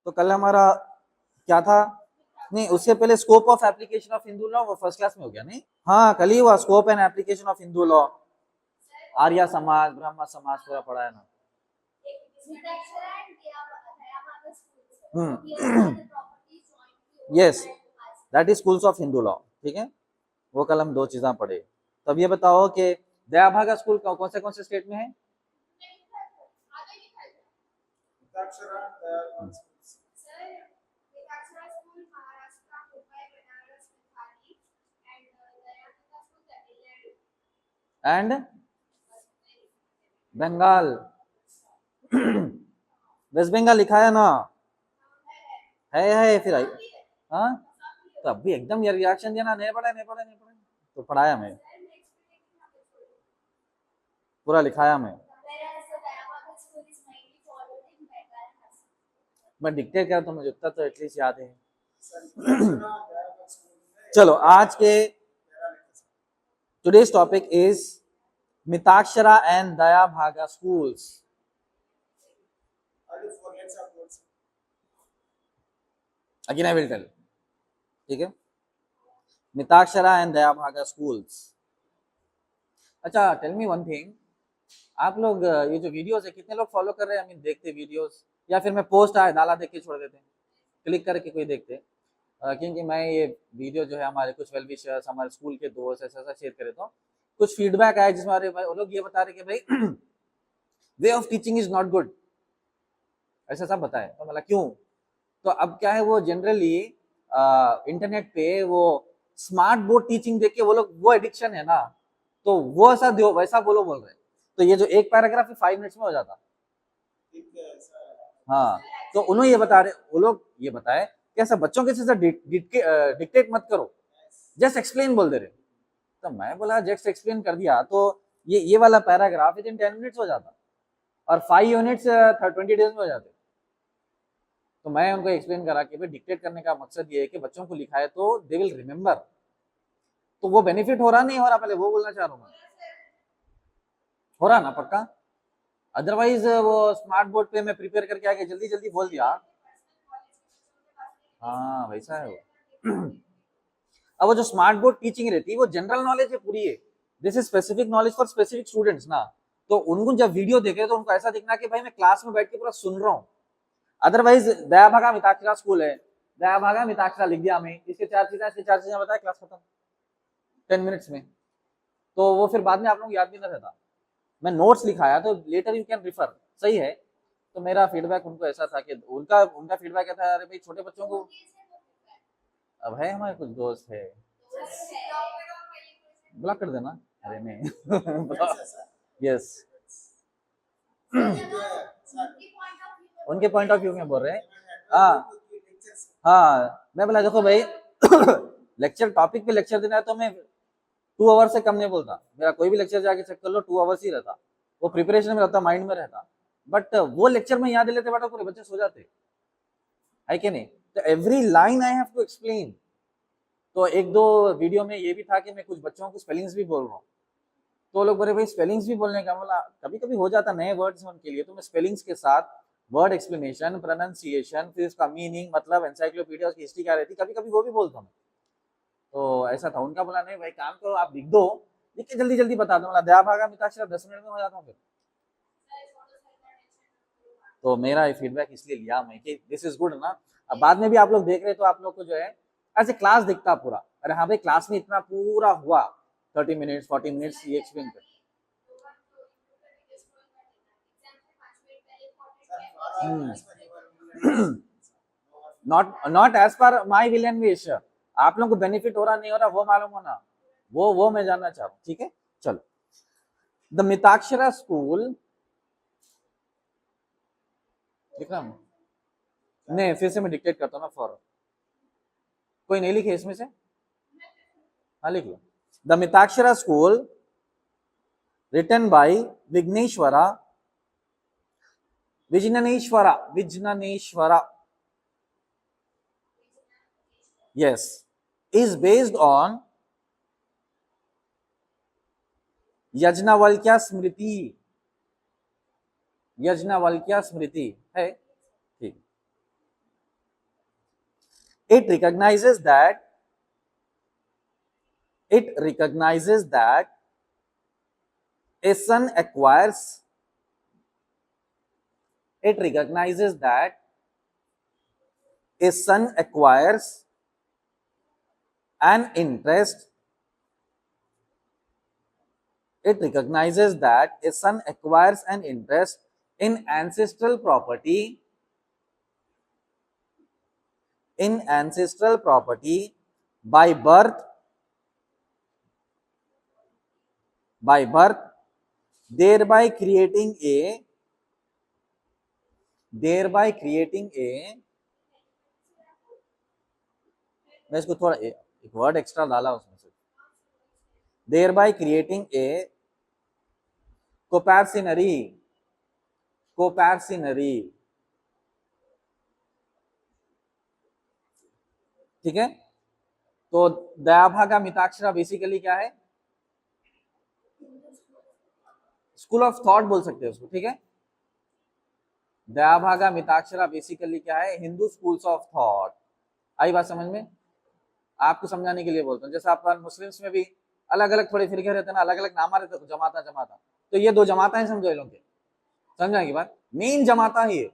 तो कल हमारा क्या था, नहीं उससे पहले scope of application of Hindu law, वो फर्स्ट क्लास में हो गया नहीं? हाँ कल ही हुआ, scope and application of Hindu law, Arya Samaj Brahmo Samaj पूरा पढ़ा है ना। Yes, that is schools of Hindu law, ठीक है, वो कल हम दो चीजें पढ़े। तो अब ये बताओ कि दयाभागा स्कूल कौन से स्टेट में है? एंड बंगाल वेस्ट बंगाल लिखा है ना, है फिर आई। हाँ तो अब भी एकदम ये रिएक्शन देना, नहीं पढ़ा नहीं पढ़ा नहीं पढ़ा, तो पढ़ाया मैं, पूरा लिखाया मैं डिक्टेट कर तो मुझे उतना तो एटलीस्ट याद है। चलो आज के today's topic is Mitakshara and Dayabhaga schools. Again I will tell, ठीक है, Mitakshara and Dayabhaga schools. अच्छा टेल मी वन थिंग, आप लोग ये जो वीडियोस है कितने लोग फॉलो कर रहे हैं? देखते वीडियोस, या फिर मैं पोस्ट आए डाला देख के छोड़ देते हैं, क्लिक करके कोई देखते? क्योंकि मैं ये वीडियो जो है हमारे कुछ वेल विशर्स, हमारे स्कूल के दोस्त ऐसा शेयर करे तो कुछ फीडबैक आया जिसमें अरे भाई वो लोग ये बता रहे कि भाई way of teaching is not good, ऐसा सब बताए। तो मतलब क्यों? तो अब क्या है, वो जनरली इंटरनेट पे वो स्मार्ट बोर्ड टीचिंग देख के वो लोग, वो एडिक्शन है ना, तो वो ऐसा वैसा बोलो बोल रहे। तो ये जो एक पैराग्राफ 5 मिनट्स में हो जाता। हाँ तो उन्होंने ये बता रहे, वो लोग ये बताए कि ऐसा बच्चों के साथ डिक्टेट मत करो, जस्ट एक्सप्लेन बोल दे रहे। तो मैं बोला जस्ट एक्सप्लेन कर दिया तो ये वाला पैराग्राफ विद इन 10 मिनट्स हो जाता, और 5 यूनिट्स 20 डेज में हो जाते। तो मैं उनको एक्सप्लेन करा कि भाई डिक्टेट करने का मकसद ये है कि बच्चों को लिखाए तो दे विल रिमेम्बर। तो वो बेनिफिट हो रहा नहीं हो रहा, पहले वो बोलना चाह रहा हूँ मैं, हो रहा ना पक्का? अदरवाइज वो स्मार्ट बोर्ड पे मैं प्रिपेयर करके आके जल्दी जल्दी बोल दिया। हाँ वैसा है वो। अब वो जो स्मार्ट बोर्ड टीचिंग रहती है वो जनरल नॉलेज है पूरी है, this is specific knowledge for specific students ना। तो उनको जब वीडियो देखे तो उनको ऐसा दिखना कि भाई मैं क्लास में बैठ के पूरा सुन रहा हूँ। अदरवाइज दया भागा मिताक्षरा स्कूल है, दया भागा मिताक्षरा लिख दिया हमें, इसके चार चीजें बताया, क्लास खत्म 10 मिनट्स में। तो वो फिर बाद में आप लोग याद भी नहीं रहता। मैं नोट्स लिखाया तो लेटर यू कैन रिफर, सही है। तो मेरा फीडबैक उनको ऐसा था कि उनका फीडबैक था, अरे भाई छोटे बच्चों को, अब है हमारे कुछ दोस्त है, ब्लॉक कर देना, अरे नहीं यस उनके पॉइंट ऑफ व्यू में बोल रहे हैं। हाँ हाँ मैं बोला देखो भाई लेक्चर टॉपिक पे लेक्चर देना है तो मैं 2 आवर से कम नहीं बोलता, मेरा कोई भी लेक्चर जाके चेक कर लो 2 आवर्स ही रहता, वो प्रिपरेशन में रहता, माइंड में रहता। बट वो लेक्चर में याद लेते बेटा पूरे बच्चे सो जाते है कि नहीं? तो every line I have to explain. तो एक दो वीडियो में ये भी था कि मैं कुछ बच्चों को स्पेलिंग्स भी बोल रहा हूँ, तो लोग बोले भाई स्पेलिंग्स भी बोलने का, बोला कभी कभी हो जाता नए वर्ड्स उनके लिए, तो मैं स्पेलिंग्स के साथ वर्ड एक्सप्लेनेशन, प्रोनाउंसिएशन, फिर उसका मीनिंग, मतलब एनसाइक्लोपीडिया की हिस्ट्री क्या रहती, कभी कभी वो भी बोलता हूँ। तो ऐसा था, उनका बोला नहीं भाई काम करो आप लिख दो, लिख के जल्दी जल्दी बता दो, बोला दया भागा मिताक्षरा 10 मिनट में हो जाता हूँ फिर। तो मेरा फीडबैक इसलिए लिया मैं कि दिस इज गुड ना। अब बाद में भी आप लोग देख रहे तो आप लोग को जो है ऐसे क्लास दिखता पूरा, अरे हाँ भाई क्लास में इतना पूरा हुआ 30 मिनट्स 40 मिनट्स ये एक्सप्लेन कर। Not as per my will and wish, आप लोगों को बेनिफिट हो रहा नहीं हो रहा वो मालूम होना, वो मैं जानना चाह रहा हूँ, ठीक है। चलो द मिताक्षरा स्कूल, लिख रहा हूँ नहीं, फिर से मैं डिक्टेट करता हूँ ना, फॉर कोई नहीं लिखे इसमें से, हाँ लिख लो। The Mitakshara school written by Vighneshwara Vijnaneshwara yes is based on Yajnavalkya Smriti है, ठीक। it recognizes that a son acquires it recognizes that a son acquires an interest it recognizes that a son acquires an interest in ancestral property by birth thereby creating a मैं इसको थोड़ा एक word extra डाला उसमें से thereby creating a कोपैर्सिनरी ठीक है। तो दयाभागा मिताक्षरा बेसिकली क्या है, स्कूल ऑफ थॉट बोल सकते हैं उसको, ठीक है। दयाभागा मिताक्षरा बेसिकली क्या है, हिंदू स्कूल्स ऑफ थॉट। आई बात समझ में? आपको समझाने के लिए बोलता हूँ, जैसे आप मुस्लिम्स में भी अलग अलग थोड़े फिरके रहते हैं ना, अलग अलग नामा रहते हैं, जमाता तो ये दो जमाता है, समझो लोग के, समझा की बात। मेन जमाता है ये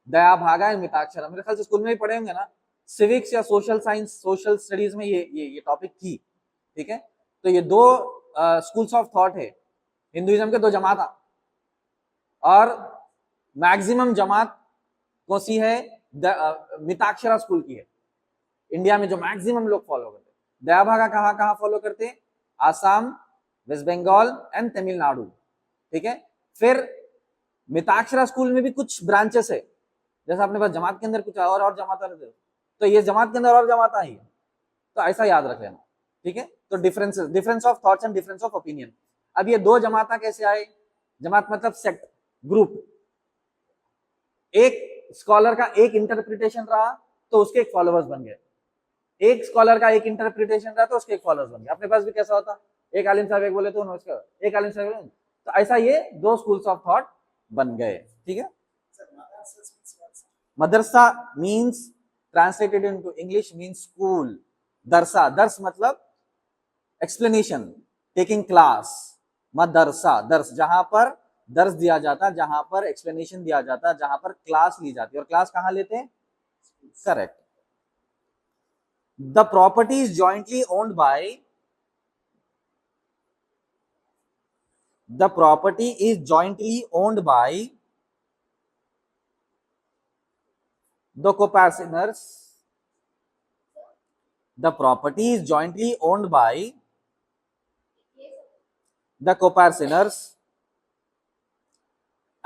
दयाभागा मिताक्षरा। मेरे ख्याल से स्कूल में भी पढ़े होंगे ना, सिविक्स या सोशल साइंस, सोशल स्टडीज में ये टॉपिक थी, ठीक है। तो ये दो स्कूल्स ऑफ थॉट है हिंदुइज्म के, दो जमात, और मैक्सिमम जमात कौन सी है, मिताक्षरा स्कूल की है इंडिया में, जो मैक्सिमम लोग फॉलो करते हैं। दयाभागा कहाँ कहाँ फॉलो करते हैं, आसाम, वेस्ट बंगाल एंड तमिलनाडु, ठीक है। फिर मिताक्षरा स्कूल में भी कुछ ब्रांचेस है, जैसे अपने पास जमात के अंदर कुछ और जमात रहते हैं, तो ये जमात के अंदर और जमात आई है, तो ऐसा याद रख लेना, ठीक है। तो difference of thoughts and difference of opinion. अब ये दो जमाता कैसे आए, जमात मतलब सेक्ट, ग्रुप, एक स्कॉलर का एक इंटरप्रिटेशन रहा तो उसके एक फॉलोअर्स बन गए, एक स्कॉलर का एक इंटरप्रिटेशन रहा तो उसके एक फॉलोअर्स बन गए। अपने पास भी कैसा होता, एक आलिम साहब एक बोले तो उसका एक आलिम साहब, तो ऐसा ये दो स्कूल्स ऑफ थॉट बन गए, ठीक है। Madrasa means translated into English means school. दरसा, दर्स मतलब एक्सप्लेनेशन, टेकिंग क्लास। मदरसा, दर्स जहां पर दर्स दिया जाता, जहां पर एक्सप्लेनेशन दिया जाता, जहां पर क्लास ली जाती है। और क्लास कहां लेते हैं, correct. The property is jointly owned by the property is jointly owned by the co-partners. The property is jointly owned by the co-partners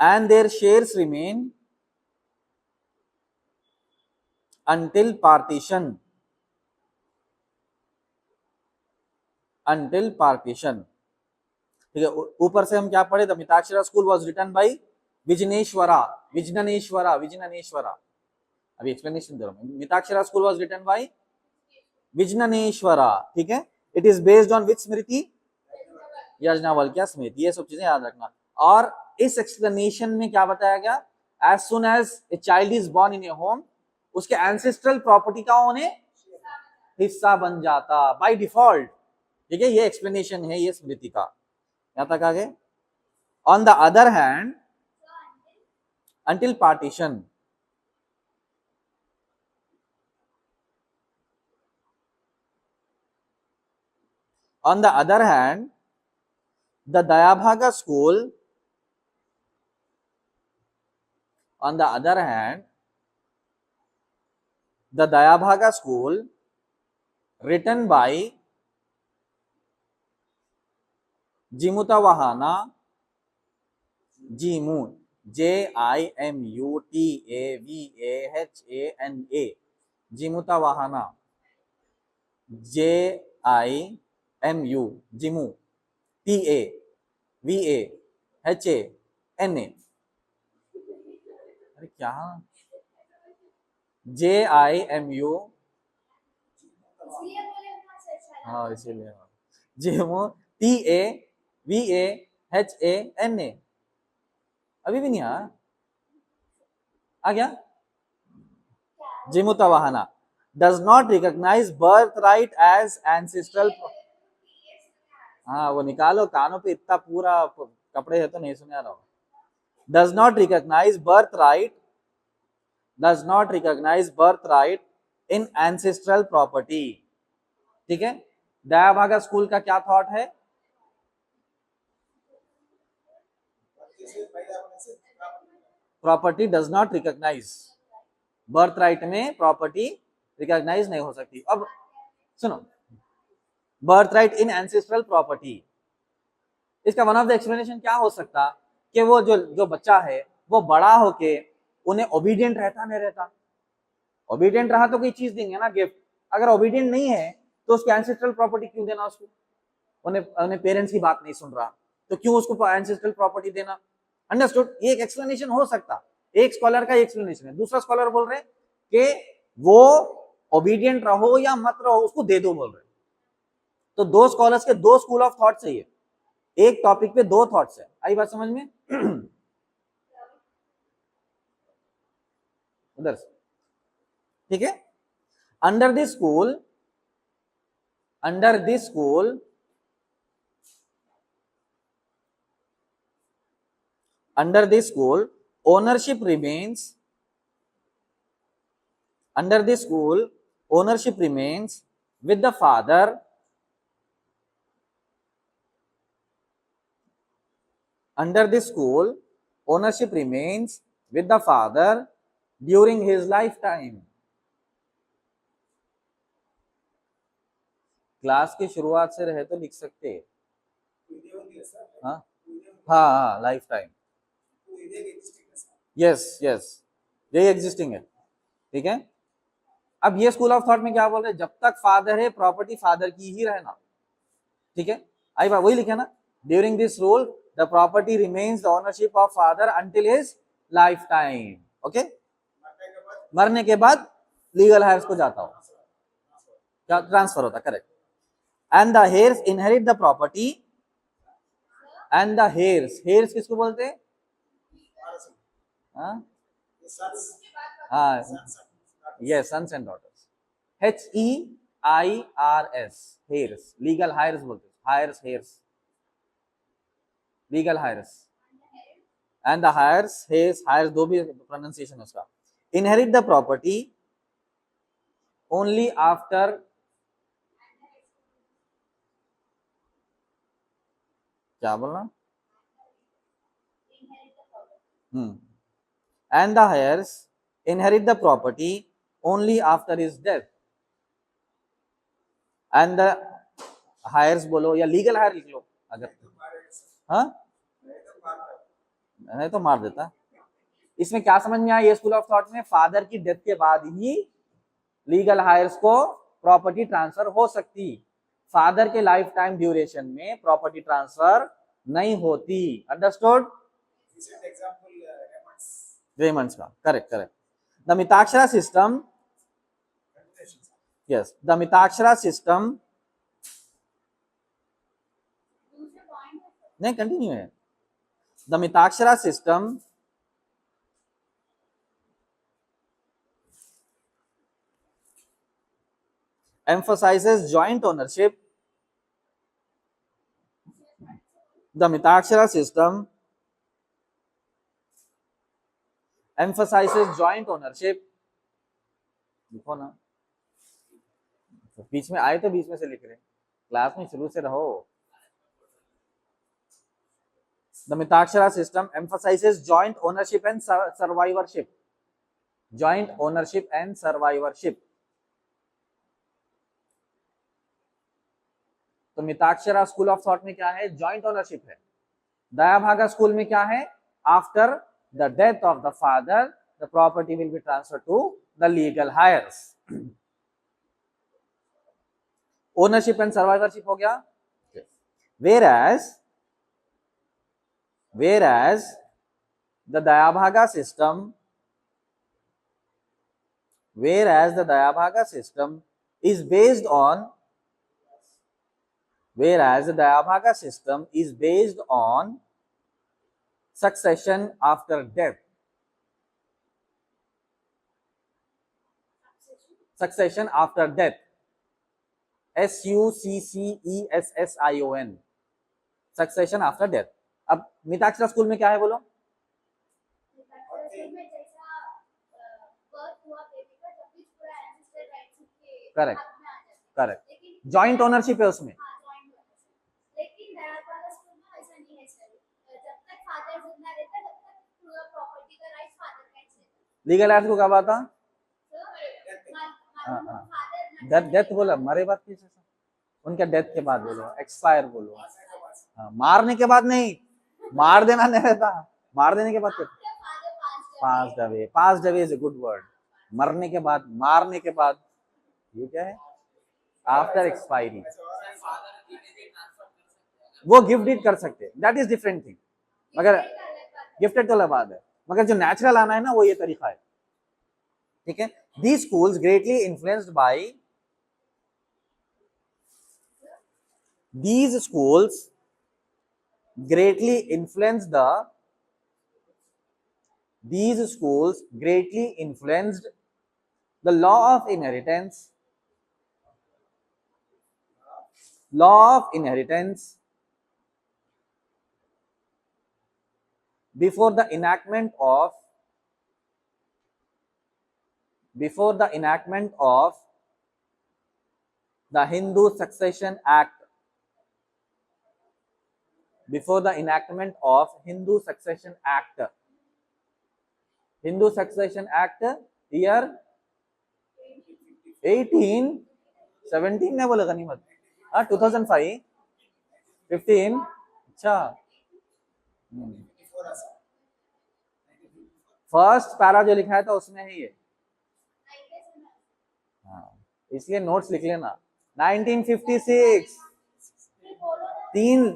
and their shares remain until partition. ठीक है। ऊपर से हम क्या पढ़े, the Mitakshara school was written by Vijnaneshwara. अभी explanation दे रहा हूं। Mitakshara school was written by Vijnaneshwara, ठीक है। It is based on which smriti, Yajnavalkya Smriti. ये सब चीजें याद रखना। और इस एक्सप्लेनेशन में क्या बताया गया, as soon as a child is born in a home, उसके एंसेस्ट्रल प्रॉपर्टी का उन्हें हिस्सा बन जाता बाय डिफॉल्ट, ठीक है। ये एक्सप्लेनेशन है ये स्मृति का, यहां तक आगे। On the other hand, until partition, on the other hand, the Dayabhaga school, on the other hand, the Dayabhaga school written by Jimutavahana, Jimu, Jimutavahana, Jimutavahana, JIMU, Jimu, TAVAHANA, अरे क्या, JIMU, हाँ इसीलिए जिमू, TAVAHANA, अभी भी नहीं आ गया, Jimutavahana. Does not recognise birth right as ancestral. हाँ वो निकालो, कानों पे इतना पूरा कपड़े है तो नहीं सुना रहा। Does not recognise birth right, does not recognise birth right in ancestral property. ठीक है, दयाभागा स्कूल का क्या थॉट है? Property does not recognise, birth right में प्रॉपर्टी रिकॉग्नाइज नहीं हो सकती। अब सुनो, birth right in ancestral property, इसका वन ऑफ द एक्सप्लेनेशन क्या हो सकता कि वो जो बच्चा है वो बड़ा होके उन्हें ओबीडियंट रहता नहीं रहता। ओबीडियंट रहा तो कोई चीज देंगे ना, गिफ्ट। अगर ओबीडियंट नहीं है तो उसकी एंसेस्ट्रल प्रॉपर्टी क्यों देना उसको? उन्हें पेरेंट्स की बात नहीं सुन रहा तो क्यों उसको एंसेस्ट्रल प्रॉपर्टी देना? अंडरस्टूड? ये एक एक्सप्लेनेशन हो सकता, एक स्कॉलर का एक्सप्लेनेशन है। दूसरा स्कॉलर बोल रहे कि वो ओबीडियंट रहो या मत रहो उसको दे दो बोल रहे। तो दो स्कॉलर्स के दो स्कूल ऑफ थॉट्स है, ये एक टॉपिक पे दो थॉट्स है। आई बात समझ में? उधर से, ठीक है। Under this school, under this school, under this school ownership remains, under this school ownership remains with the father, under this school ownership remains with the father during his lifetime। Class की शुरुआत से रहे तो लिख सकते हैं। हाँ हाँ हाँ, लाइफ टाइम, यस यस, यही एग्जिस्टिंग है। ठीक है, अब ये स्कूल ऑफ थॉट में क्या बोल रहे हैं? जब तक फादर है प्रॉपर्टी फादर की ही रहना। ठीक है, आई बात वही लिखे ना, during this rule the property remains the ownership of father until his life time. Okay, मरने के बाद लीगल हायर्स को जाता हो, क्या ट्रांसफर होता, correct. And the hairs inherit the property, and the hairs, hairs किसको बोलते हैं? हाँ, yes, sons and daughters, HEIRS, heirs, legal heirs बोलते हैं, heirs, heirs, legal heirs, and the heirs, heirs, heirs दो भी pronunciation है उसका। inherit the property only after, क्या बोलना? and the heirs inherit the property only after his death, and the heirs बोलो या लीगल हायर लिख लो अगर, हाँ नहीं तो मार देता। इसमें क्या समझ में आया? ये स्कूल ऑफ थॉट में फादर की डेथ के बाद ही लीगल हायर्स को प्रॉपर्टी ट्रांसफर हो सकती, फादर के लाइफ टाइम ड्यूरेशन में प्रॉपर्टी ट्रांसफर नहीं होती। अंडरस्टूड? रेमंड्स का, correct correct. The Mitakshara system, yes, the Mitakshara system, नहीं कंटिन्यू है। The Mitakshara system emphasizes joint ownership, the Mitakshara system emphasizes joint ownership, लिखो ना, बीच में आए तो बीच में से लिख रहे, क्लास में शुरू से रहो। The Mitakshara system emphasizes joint ownership and survivorship, joint ownership and survivorship। तो मिताक्षरा स्कूल ऑफ थॉट में क्या है? जॉइंट ओनरशिप है। दयाभागा स्कूल में क्या है? After the death of the father the property will be transfer to the legal heirs. Ownership and survivorship हो गया। whereas the Dayabhaga system, whereas the Dayabhaga system is based on, whereas the Dayabhaga system is based on succession after death, succession after death, SUCCESSION, succession after death. अब Mitakshara school में क्या है बोलो? Correct correct, joint ownership है उसमें। Legal ads को कब आता? डेथ डेथ बोला, मरे बाद किस, उनके डेथ के बाद बोलो, एक्सपायर बोलो। हाँ, मारने के बाद नहीं, मार देना नहीं रहता, मार देने के बाद क्या? Passed away, passed away is a good word. मरने के बाद, मारने के बाद, ये क्या है? After expiry. वो गिफ्ट डीड कर सकते, दैट इज डिफरेंट थिंग, मगर गिफ्टेड तो अलग बात है, मगर जो नेचुरल आना है ना, वो ये तरीका है। ठीक है, these schools greatly influenced by, these schools greatly influenced the, these schools greatly influenced the law of inheritance, law of inheritance before the enactment of, before the enactment of the Hindu Succession Act, before the enactment of Hindu Succession Act, Hindu Succession Act year 1817 ने बोला गनीमत, हाँ 2005 15, अच्छा first para जो लिखा है था उसमें है ये, हाँ इसलिए नोट्स लिख लेना। 1956, तीन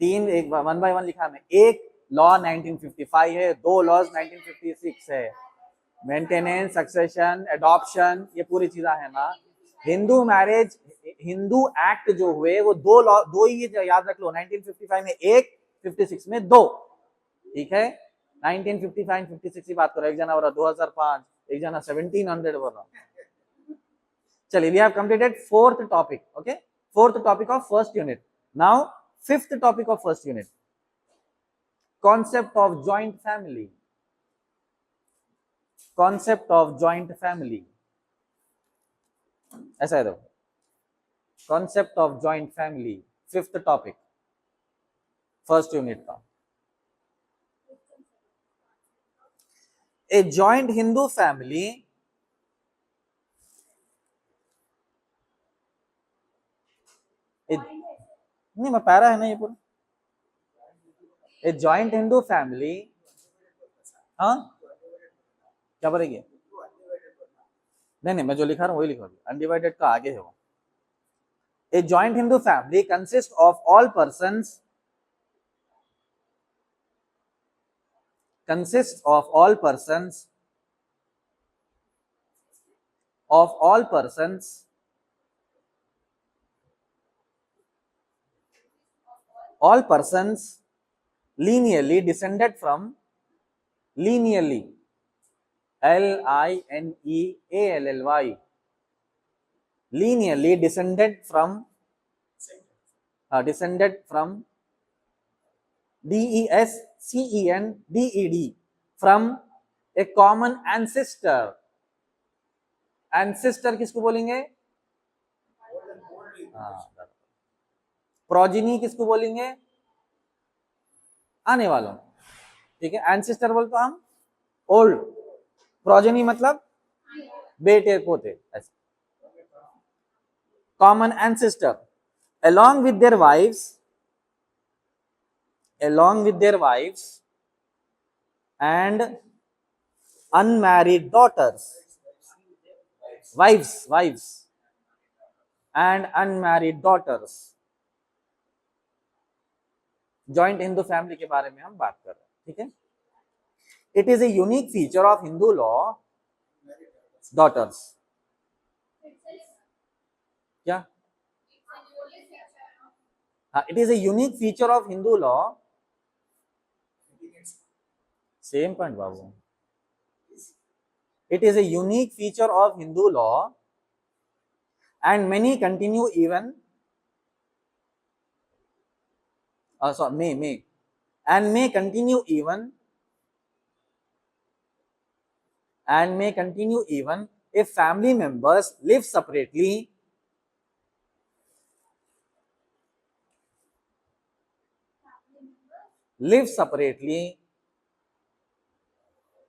तीन एक वन बाय वन लिखा है, एक लॉ 1955 है, दो लॉज 1956 है, मेंटेनेंस, सक्सेशन, एडॉप्शन, ये पूरी चीजें है ना। हिंदू मैरिज, हिंदू एक्ट जो हुए वो दो लॉ, दो ही याद रख लो, 1955 में एक, 56 में दो, ठीक है। 1955 56 की बात करो, एक जना बोला 2005, एक जना 1700 बोला। चलिए, we have completed fourth topic, okay, fourth topic of first unit. Now fifth topic of first unit, concept of joint family, concept of joint family, ऐसा है, देखो, concept of joint family, fifth topic first unit का। A joint Hindu family, नहीं मैं para है ना ये पूरा। ए जॉइंट हिंदू फैमिली, हाँ क्या बोलेगी? नहीं मैं जो लिखा रहा हूँ वही लिखा, अनडिवाइडेड का आगे है वो। A joint Hindu family consist of all persons, consists of all persons, of all persons all persons lineally descended from, lineally, LINEALLY, lineally descended from, descended from, DESCENDED, from a common ancestor। ancestor किसको बोलेंगे? Progeny किसको बोलेंगे? आने वालों, ठीक है। Ancestor बोलते तो हम ओल्ड, प्रोजिनी मतलब बेटे पोते, ऐसे। Common ancestor along with their wives, along with their wives and unmarried daughters, wives and unmarried daughters। Joint Hindu family के बारे में हम बात कर रहे हैं, ठीक है। It is a unique feature of Hindu law, daughters, क्या? हाँ, it is a unique feature of Hindu law, same point बाबू, It is a unique feature of Hindu law, and many continue even may continue even if family members live separately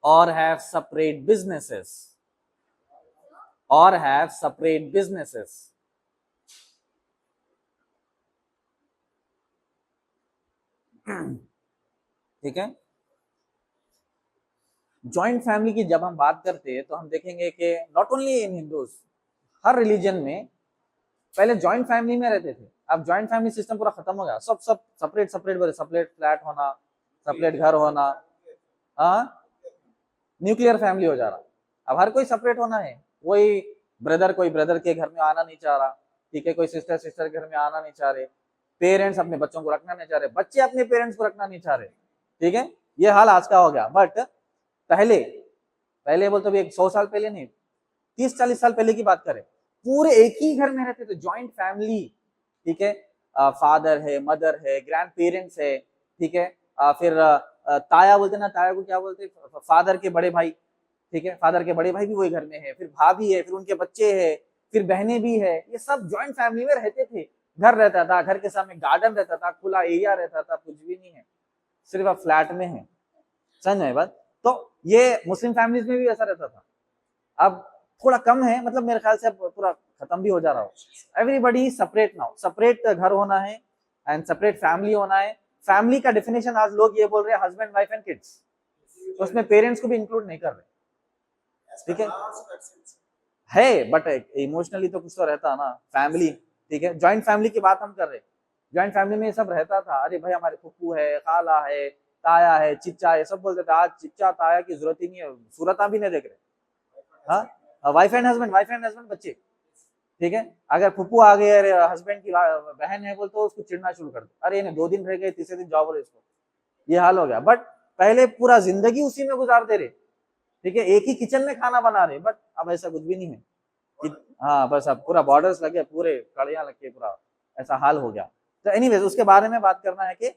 or have separate businesses ठीक है। Joint family की जब हम बात करते हैं तो हम देखेंगे कि not only in Hindus, her religion में पहले जॉइंट फैमिली में रहते थे। अब जॉइंट फैमिली सिस्टम पूरा खत्म हो गया, सब सेपरेट सेपरेट फ्लैट होना, सेपरेट घर होना, न्यूक्लियर फैमिली हो जा रहा। अब हर कोई सेपरेट होना है, कोई ब्रदर के घर में आना नहीं चाह रहा, ठीक है, कोई सिस्टर के घर में आना नहीं चाह रहे, पेरेंट्स अपने बच्चों को रखना नहीं चाह रहे, बच्चे अपने पेरेंट्स को रखना नहीं चाह रहे, ठीक है, ये हाल आज का हो गया। बट पहले बोलते 100 साल पहले नहीं, 30-40 साल पहले की बात करें, पूरे एक ही घर में रहते थे, जॉइंट फैमिली, ठीक है, फादर है, मदर है, ग्रैंड पेरेंट्स है, ठीक है, फिर ताया बोलते ना, ताया को क्या बोलते, फादर के बड़े भाई, ठीक है, फादर के बड़े भाई भी वही घर में है, फिर भाभी है, फिर उनके बच्चे है, फिर बहनें भी है, ये सब जॉइंट फैमिली में रहते थे। घर रहता था, घर के सामने गार्डन रहता था, खुला एरिया रहता था, कुछ भी नहीं है, सिर्फ आप फ्लैट में है। समझ में बात? तो ये मुस्लिम फैमिलीज में भी ऐसा रहता था, अब थोड़ा कम है, मतलब मेरे ख्याल से अब पूरा खत्म भी हो जा रहा हो। एवरीबडी सेपरेट नाउ, सेपरेट घर होना है एंड सेपरेट फैमिली होना है। फैमिली का डेफिनेशन आज लोग ये बोल रहे हैं हस्बैंड वाइफ एंड किड्स, तो उसमें पेरेंट्स को भी इंक्लूड नहीं कर रहे, ठीक है, बट इमोशनली तो कुछ तो रहता है ना फैमिली, ठीक है। जॉइंट फैमिली की बात हम कर रहे हैं, जॉइंट फैमिली में ये सब रहता था, अरे भाई हमारे फुप्पू है, खाला है, ताया है, चिच्चा है, सब बोलते थे। आज चिच्चा ताया की जरूरत ही नहीं है, सूरत भी नहीं देख रहे। हाँ, वाइफ एंड हस्बैंड बच्चे, ठीक है। अगर फुप्पू आ गए, अरे हस्बैंड की बहन है बोल तो उसको चिढ़ना शुरू कर दो, अरे इन्हें 2 दिन रह गए, तीसरे दिन जाओ बोले इसको, ये हाल हो गया। बट पहले पूरा जिंदगी उसी में गुजारते रहे, ठीक है, एक ही किचन में खाना बना रहे, बट अब ऐसा कुछ भी नहीं है। हाँ, बस अब पूरा बॉर्डर्स लगे, पूरे कड़ियां लग के पूरा ऐसा हाल हो गया। तो एनीवेज उसके बारे में बात करना है कि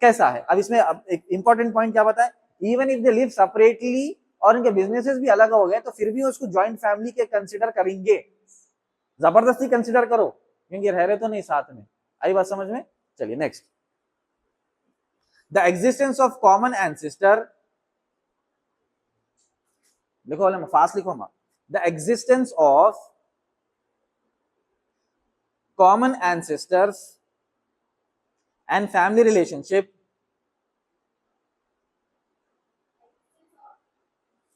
कैसा है। अब इसमें अब एक इंपॉर्टेंट पॉइंट क्या बताए, even if they live separately और इनके बिजनेसेस भी अलग हो गए, तो फिर भी उसको ज्वाइंट फैमिली के कंसिडर करेंगे, जबरदस्ती कंसिडर करो, क्योंकि रह रहे तो नहीं साथ में। आई बात समझ में? चलिए next, the existence of common ancestor, लिखो फास्ट लिखो मा, the existence of common ancestors and family relationship,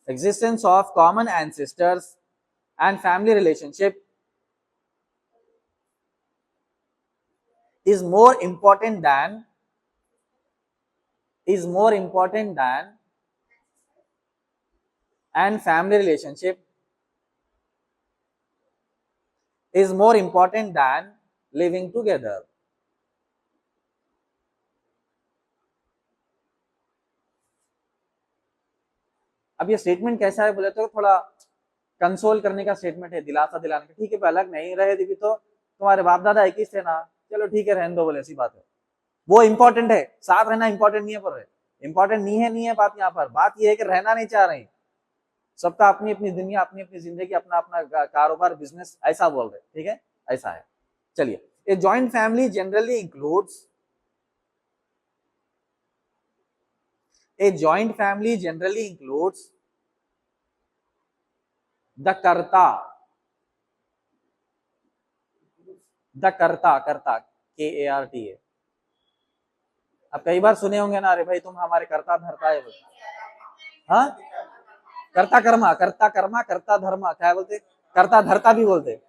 existence of common ancestors and family relationship is more important than and family relationship is more important than living together. अब ये statement कैसा है बोले तो थोड़ा कंसोल करने का स्टेटमेंट है, दिलासा दिलाने का, ठीक है, अलग नहीं रहे भी तो तुम्हारे बाप दादा एक ही थे ना, चलो ठीक है रहने दो बोले, ऐसी बात है। वो इंपॉर्टेंट है, साथ रहना इंपॉर्टेंट नहीं है, पर इंपॉर्टेंट नहीं है बात यहाँ पर। बात ये है कि रहना नहीं चाह रहे, सबका अपनी अपनी दुनिया, अपनी अपनी जिंदगी, अपना अपना कारोबार, बिजनेस, ऐसा बोल रहे, ठीक है, ऐसा है। चलिए, a joint family generally includes A joint family generally includes the karta, KARTA। अब कई बार सुने होंगे ना, अरे भाई तुम हमारे कर्ता धरता है, हाँ, कर्ता कर्मा, कर्ता धर्मा, क्या बोलते, कर्ता धरता भी बोलते,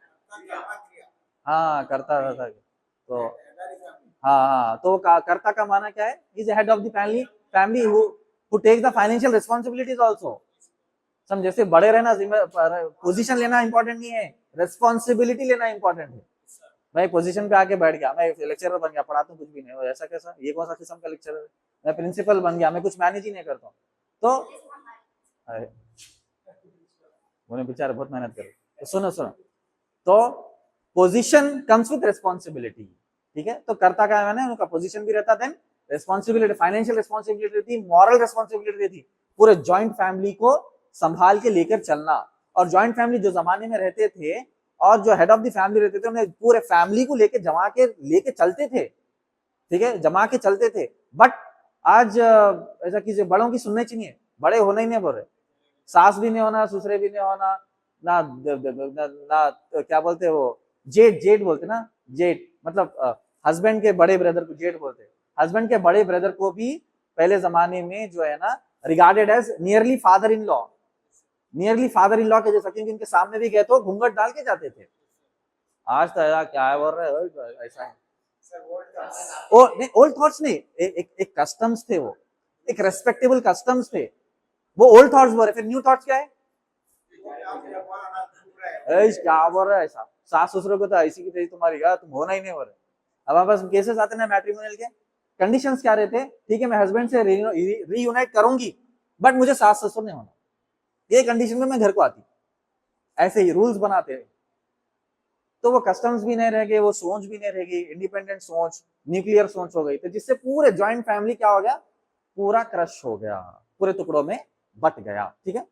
हाँ, कर्ता धरता। तो हाँ, तो कर्ता का माना क्या है, is head of the family who takes the financial responsibilities also। सम जैसे बड़े रहना, पोजीशन लेना इंपॉर्टेंट नहीं है, रेस्पॉन्सिबिलिटी लेना इंपॉर्टेंट है। मैं पोजीशन पे आके बैठ गया, मैं लेक्चरर बन गया, पढ़ाता हूँ कुछ भी नहीं, ऐसा कैसा, ये कौन सा किस्म का लेक्चरर, मैं प्रिंसिपल बन गया, मैं कुछ मैनेज ही नहीं करता हूँ, तो उन्होंने बेचारे बहुत मेहनत करे। तो सुनो सुनो, तो पोजीशन कम्स विद रिस्पॉन्सिबिलिटी, ठीक है। तो करता क्या है मैंने, उनका पोजीशन भी रहता, देन रिस्पॉन्सिबिलिटी, फाइनेंशियल रिस्पॉन्सिबिलिटी रहती, मॉरल रिस्पॉन्सिबिलिटी रहती, पूरे जॉइंट फैमिली को संभाल के लेकर चलना। और जॉइंट फैमिली जो जमाने में रहते थे और जो हेड ऑफ द फैमिली रहते थे, उन्हें पूरे फैमिली को लेके जमा के लेके चलते थे, ठीक है, जमा के चलते थे। बट आज ऐसा कीजिए, बड़ों की सुनने चाहिए, बड़े होना ही नहीं बोल रहे, सास भी नहीं होना, ससुरे भी नहीं होना, ना ना क्या बोलते वो, जेठ, जेठ बोलते ना, जेठ मतलब हस्बैंड के बड़े ब्रदर को जेठ बोलते। हस्बैंड के बड़े ब्रदर को भी पहले जमाने में जो है ना regarded as nearly father in law, nearly father in law के जैसा, क्योंकि उनके सामने भी गए तो घूंघट डाल के जाते थे। आज तो ऐसा क्या है बोल रहे हो, ऐसा है। ओ नहीं, ओल्ड थॉट्स नहीं, एक कस्टम्स थे, वो एक रेस्पेक्टेबल कस्टम्स थे, वो ओल्ड थॉट्स बोल रहे। फिर न्यू थॉट्स क्या है, क्या बोल रहा है ऐसा, सास ससुर को तो ऐसी की तैसी तुम्हारी, तुम होना ही नहीं हो रहे। अब हमारे पास केसेस आते ना मैट्रिमोनियल के, कंडीशंस क्या रहते, ठीक है मैं हस्बैंड से रीयूनाइट करूंगी बट मुझे सास ससुर नहीं होना, ये कंडीशन में मैं घर को आती, ऐसे ही रूल्स बनाते हैं। तो वो कस्टम्स भी नहीं रहेंगे, वो सोच भी नहीं रहेगी, इंडिपेंडेंट सोच, न्यूक्लियर सोच हो गई, तो जिससे पूरे ज्वाइंट फैमिली क्या हो गया, पूरा क्रश हो गया, पूरे टुकड़ों में बट गया, ठीक है।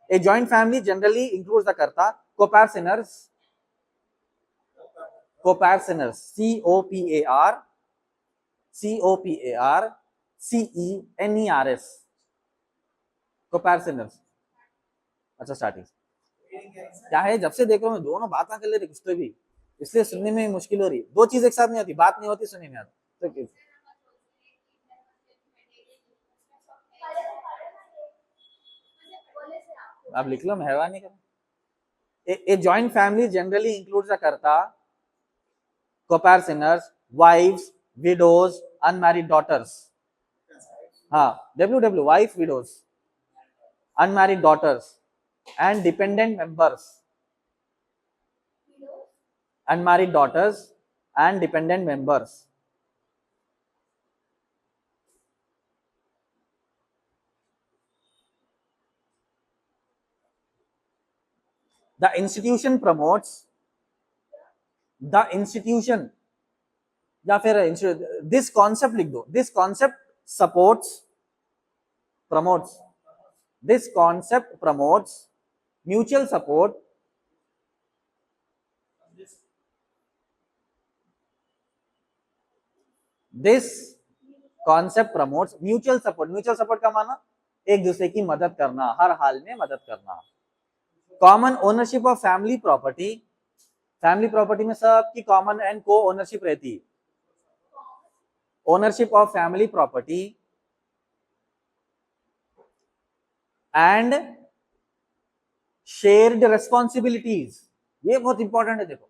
A joint family generally includes the karta, coparceners, कोपैर्सिनर्स, COPAR, COPARCENERS, कोपैर्सिनर्स। अच्छा स्टार्टिंग क्या है, जब से देख रहा हूँ दोनों बात ना कर ले रहे कुछ तो भी, इसलिए सुनने में मुश्किल हो रही, दो चीज एक साथ नहीं होती, बात नहीं होती, सुनने में आता तो आप लिख लो, मेहरबानी करो। A joint family generally includes the karta, coparceners, wives, widows, unmarried daughters, हाँ WW, wife, widows, unmarried daughters and dependent members, unmarried daughters and dependent members. The institution promotes, the institution या फिर this concept लिख दो, this concept supports, promotes, this concept promotes mutual support, this concept promotes mutual support, mutual support का माना एक दूसरे की मदद करना, हर हाल में मदद करना। Common ownership of family property, family property में सबकी कॉमन एंड को ओनरशिप रहती है, ownership of family property and shared responsibilities, ये बहुत इंपॉर्टेंट है। देखो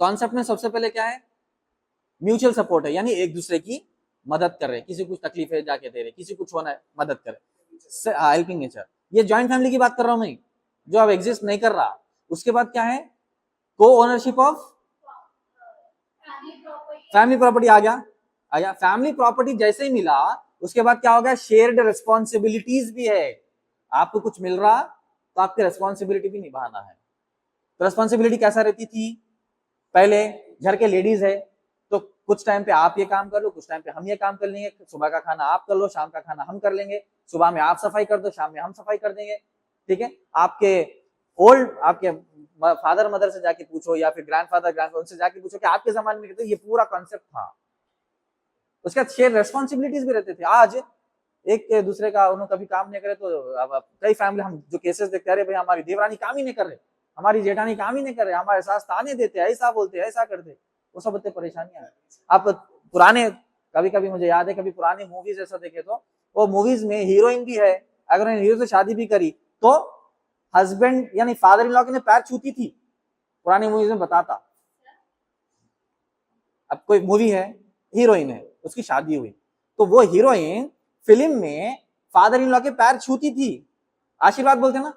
कॉन्सेप्ट में सबसे पहले क्या है, म्यूचुअल सपोर्ट है, यानी एक दूसरे की मदद कर रहे, किसी को कुछ तकलीफ है जाके दे रहे, किसी कुछ होना है मदद करे, हेल्पिंग नेचर। ये जॉइंट फैमिली की बात कर रहा हूं मैं, जो अब एग्जिस्ट नहीं कर रहा। उसके बाद क्या है, को ओनरशिप ऑफ फैमिली प्रॉपर्टी आ गया, फैमिली प्रॉपर्टी जैसे ही मिला उसके बाद क्या हो गया, शेयर्ड रिस्पॉन्सिबिलिटीज भी है, आपको कुछ मिल रहा तो आपकी रिस्पॉन्सिबिलिटी भी निभाना है। तो रिस्पॉन्सिबिलिटी कैसा रहती थी, पहले घर के लेडीज है तो कुछ टाइम पे आप ये काम कर लो, कुछ टाइम पे हम ये काम कर लेंगे, सुबह का खाना आप कर लो, शाम का खाना हम कर लेंगे, सुबह में आप सफाई कर दो, शाम में हम सफाई कर देंगे, ठीक है। आपके आपके फादर मदर से जाके पूछो या फिर ग्रैंडफादर ग्रैंडमदर से जाके पूछो कि आपके जमाने में तो ये पूरा कॉन्सेप्ट था। उसके बाद शेयर रेस्पॉन्सिबिलिटीज भी रहते थे। आज एक दूसरे का उन्होंने कभी काम नहीं करे तो अब कई फैमिली हम जो केसेस देखते हैं, भाई हमारी देवरानी काम ही नहीं कर रहे, हमारी जेठानी काम ही नहीं कर रहे, हमारे सास ताने देते, ऐसा बोलते, ऐसा करते, वो सब इतने परेशानियां। आप पुराने, कभी कभी मुझे याद है कभी पुरानी मूवीज ऐसा देखे तो वो मूवीज में हीरोइन भी है, अगर हीरो से शादी भी करी तो हस्बैंड यानी फादर इन लॉ के पैर छूती थी, पुरानी मूवीज में बताता। अब कोई मूवी है, हीरोइन है, उसकी शादी हुई तो वो हीरोइन फिल्म में फादर इन लॉ के पैर छूती थी, आशीर्वाद बोलते ना,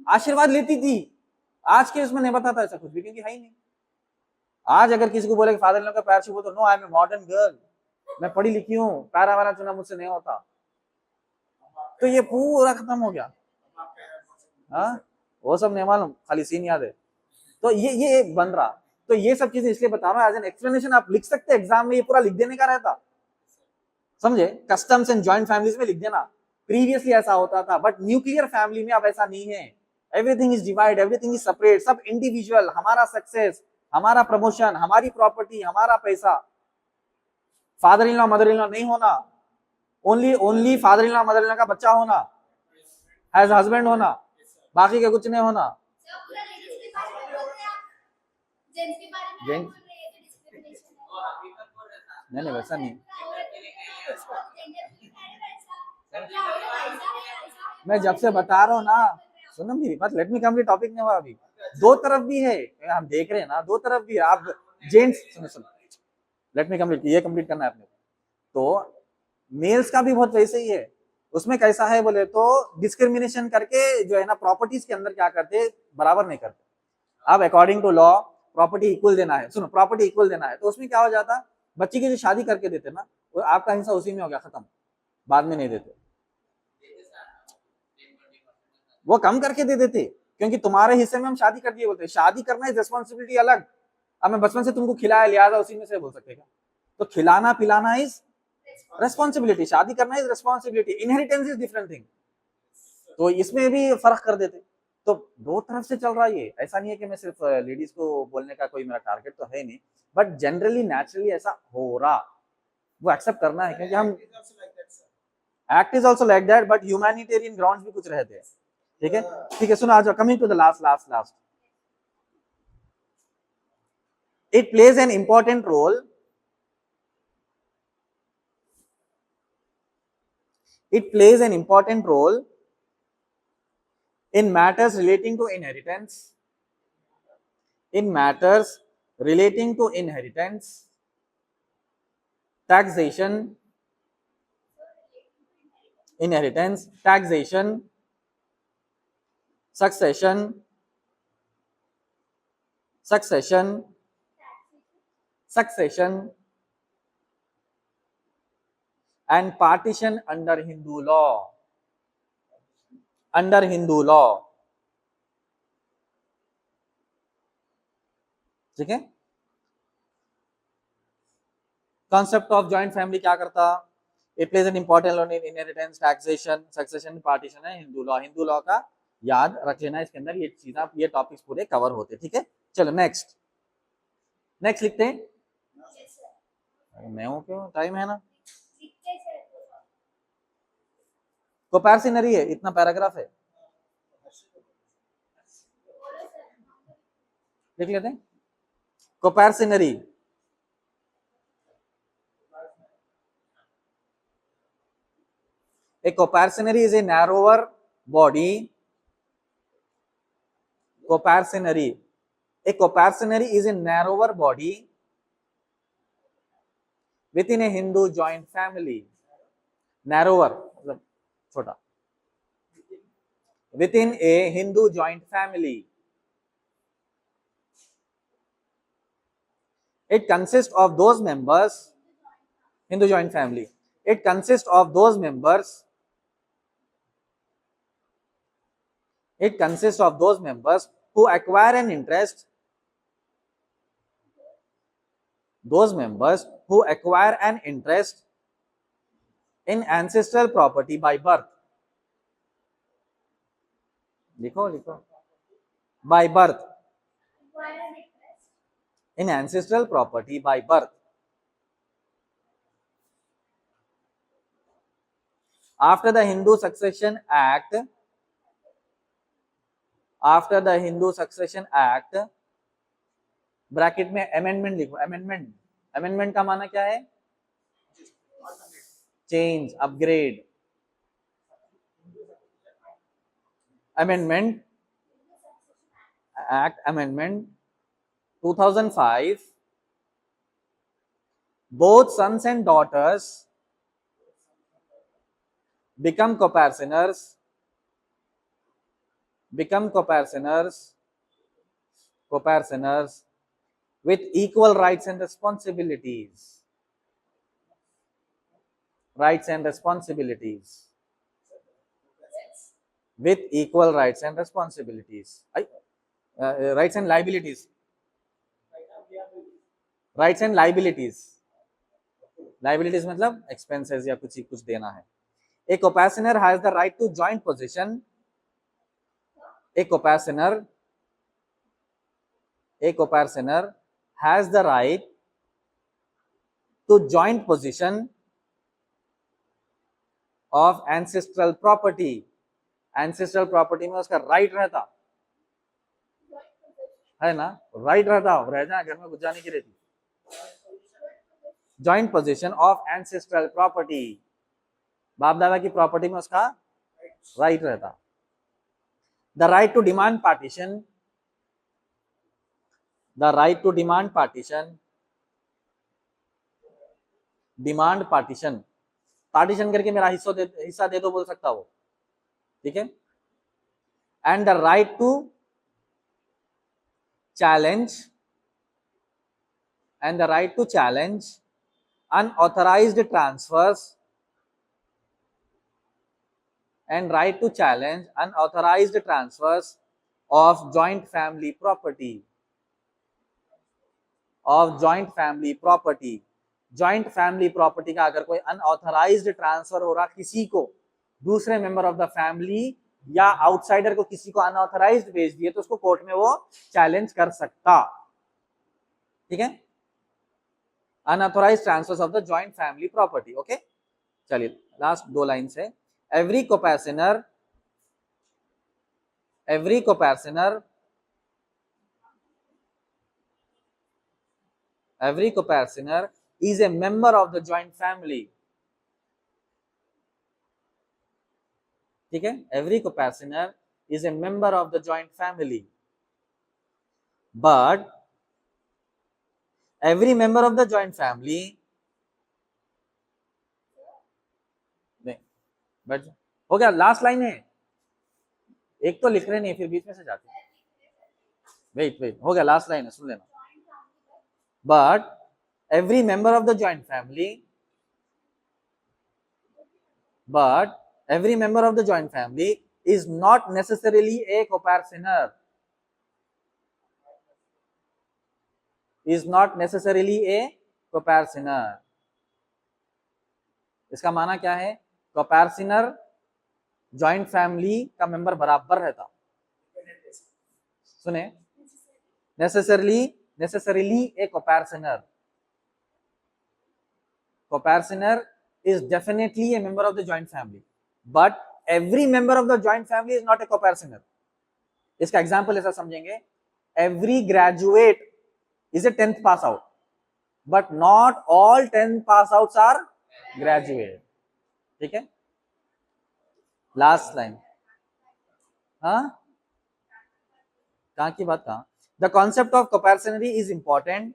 आशीर्वाद लेती थी। आज के उसमें नहीं बताता ऐसा कुछ भी, क्योंकि है ही नहीं। आज अगर किसी को बोले कि फादर इन लॉ का पैर छू, तो no I am a modern girl, मैं पढ़ी लिखी हूँ, पैरा वारा चुना मुझसे नहीं होता। तो ये पूरा खत्म हो गया। हाँ, वो सब नहीं मालूम, खाली सीन याद है। तो ये बन रहा। तो ये सब चीजें इसलिए बता रहा हूँ, एज एन एक्सप्लेनेशन आप लिख सकते हैं एग्जाम में, ये पूरा लिख देने का रहता, समझे? कस्टम्स एंड जॉइंट फैमिलीज में लिख देना, प्रीवियसली ऐसा होता था, बट न्यूक्लियर फैमिली में अब ऐसा नहीं है। Everything is divide, everything is separate, सब इंडिविजुअल, हमारा सक्सेस, हमारा प्रमोशन, हमारी प्रॉपर्टी, हमारा पैसा। Father in law mother in law नहीं होना, only father in law mother in law का बच्चा होना, एज हस्बैंड होना, बाकी का कुछ नहीं होना। नहीं वैसा नहीं, मैं जब से बता रहा हूँ ना, सुनो मेरी बात, लेट मी कंप्लीट, टॉपिक नहीं हुआ अभी। दो तरफ भी है, हम देख रहे हैं ना, दो तरफ भी है। आप जेंट्स सुनो, लेट मी कंप्लीट, ये कंप्लीट करना है आपने। तो मेल्स का भी बहुत वैसे ही है। उसमें कैसा है बोले तो, डिस्क्रिमिनेशन करके जो है ना, प्रॉपर्टीज के अंदर क्या करते, बराबर नहीं करते। अब according to law property equal देना है, सुनो, प्रॉपर्टी इक्वल देना है, तो उसमें क्या हो जाता, बच्ची की जो शादी करके देते ना, वो आपका हिस्सा उसी में हो गया खत्म, बाद में नहीं देते, वो कम करके दे देते, क्योंकि तुम्हारे हिस्से में हम शादी कर दिए बोलते। शादी करना इज रिस्पॉन्सिबिलिटी अलग। अब मैं बचपन से तुमको खिलाया लिहाजा उसी में से बोल सकते क्या? तो खिलाना पिलाना इज रेस्पॉन्सिबिलिटी, शादी करना is responsibility, inheritance is different thing. तो इसमें भी फर्क कर देते। तो दो तरफ से चल रहा है ये, ऐसा नहीं है कि मैं सिर्फ लेडीज को बोलने का कोई मेरा टारगेट तो है नहीं, बट जनरली नेचुरली ऐसा हो रहा, वो एक्सेप्ट करना है, क्योंकि हम act is also like that, but humanitarian ground भी कुछ रहते हैं। ठीक है, ठीक है, सुनो, आ जाओ, coming to the last. It plays an important role, it plays an important role in matters relating to inheritance, taxation, inheritance, taxation, succession, and partition under Hindu law. ठीक है, कॉन्सेप्ट ऑफ जॉइंट फैमिली क्या करता, it plays an important role in inheritance, taxation, succession, partition है Hindu law का याद रख लेना, इसके अंदर ये चीजें, ये टॉपिक्स पूरे कवर होते। ठीक है, चलो नेक्स्ट लिखते हैं। मैं हूं क्यों, टाइम है ना, कंपैरिजनरी है, इतना पैराग्राफ है, लिख लेते हैं। कंपैरिजनरी, a comparisonary is a narrower body, a comparisonary is a narrower body within a Hindu joint family, narrower मतलब छोटा, within a Hindu joint family, it consists of those members, Hindu joint family, it consists of those members, who acquire an interest, in ancestral property by birth. लिखो by birth, in ancestral property by birth. After the Hindu Succession Act, bracket में amendment लिखो, amendment का माना क्या है, change, upgrade, amendment act, amendment 2005, both sons and daughters become comparisoners with equal rights and responsibilities. with equal rights and responsibilities. Rights and liabilities. Rights and liabilities. Liabilities मतलब expenses या कुछ देना है. A co-passenger has the right to joint possession. A co-passenger has the right to joint possession of ancestral property. Ancestral property में उसका right रहता है ना, right रहता, रह जाए घर में घुस जाने की रहती. Joint possession of ancestral property, बाप दादा की प्रॉपर्टी में उसका राइट रहता. The right to demand partition. The right to demand partition. Demand partition. Partition करके मेरा हिस्सा दे दो बोल सकता वो, ठीक है. And the right to challenge. And the right to challenge unauthorized transfers. And right to challenge unauthorized transfers of joint family property. Of joint family property. Joint family property का अगर कोई अनऑथराइज्ड ट्रांसफर हो रहा किसी को, दूसरे member of the family या outsider को किसी को अनऑथराइज्ड भेज दिए, तो उसको कोर्ट में वो चैलेंज कर सकता, ठीक है. Unauthorised transfers of the joint family property. Okay, चलिए लास्ट 2 लाइन से. Every coparcener is a member of the joint family. ठीक है, every co-passenger is a member of the joint family, but every member of the joint family नहीं, but हो गया, last line है. एक तो लिख रहे नहीं फिर बीच में से जाते. वेट हो गया, लास्ट लाइन है, सुन लेना. But every member of the joint family is not necessarily a co-passenger. इसका माना क्या है? co-passenger जॉइंट फैमिली का मेंबर बराबर रहता. सुने, necessarily a co-passenger is definitely a member of the joint family, but every member of the joint family is not a co-passenger. इसका example ऐसा समझेंगे, every graduate is a 10th pass out, but not all 10th pass outs are graduate. ठीक है, last line. हाँ, कहाँ की बात कहाँ? The concept of co-passionary is important.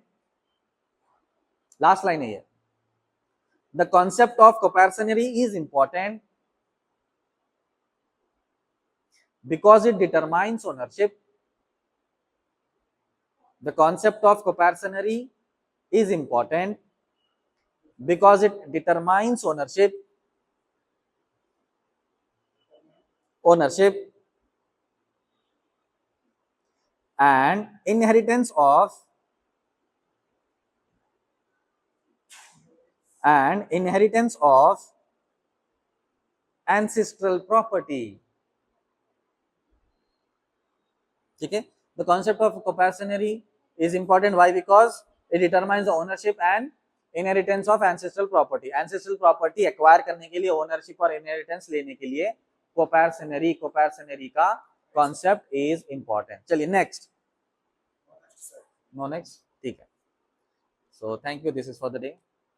Last line है ये. The concept of co-passionary is important because it determines ownership. The concept of co-passionary is important because it determines ownership and inheritance of ancestral property. ठीक है, the concept of co-passionary is important. Why? Because it determines the ownership and inheritance of ancestral property. Ancestral property acquire करने के लिए, ownership और inheritance लेने के लिए co-passionary का concept is important. चलिए next. No next. ठीक है. So thank you. This is for the day.